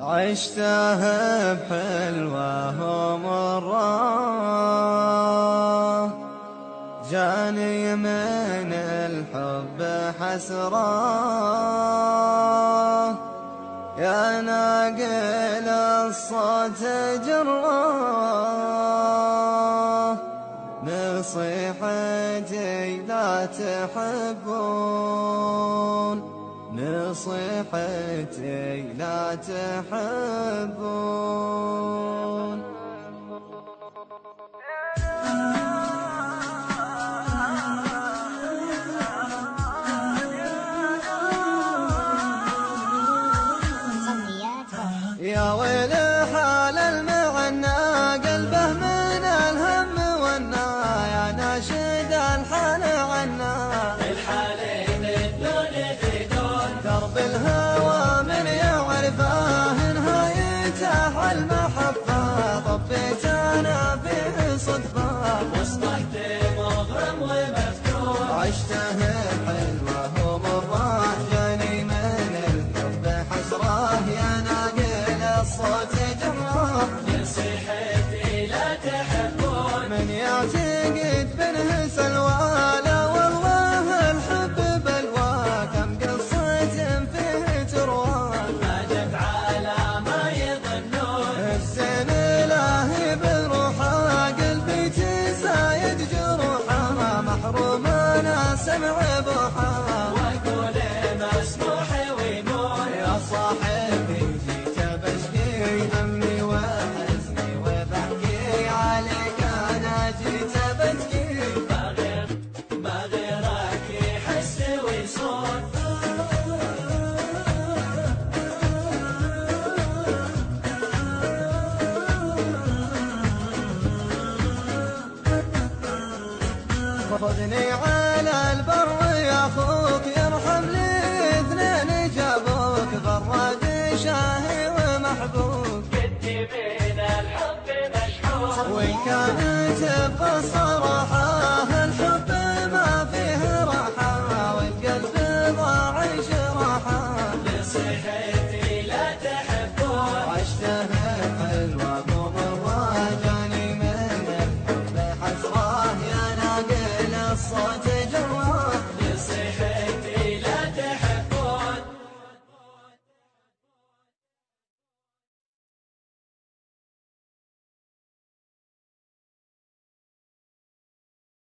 عشتها بحلوة ومرة، جاني من الحب حسرة، يا ناقل الصوت جرة، نصيحتي لا تحبون، نصيحتي لا تحبون. يا ويل حال المعنى قلبه من الهم والنا، يا ناشد الحال عنا الحالين الدون في دون، درب الهوى من يعرفه نهايته المحبة، طبيت انا فيه صدفة وصلت مغرم ومفتون، عشته حلوة ومرة، جاني من الحب حسرة، يا ناقل الصوت جرة، نصيحتي لا تحبون. من يعتقد بنه سلوى، لا والله الحب بلوى، كم قصة فيه تروى، ما جت على ما يظنون، الزين الهي بروحه، قلبي تزايد جروحه، محروم انا سمع بوحه، واقول مسموح وينون. يا صاحبي جيت بشكي همي وحزني وبحكي عليك، انا جيت بشكي ما غيرك يحس ويصون، خذني على البر يا اخوك، يرحم لي اثنين جابوك، براد شاهي ومحبوب، كنت من الحب مشحون، وإن كانت بصر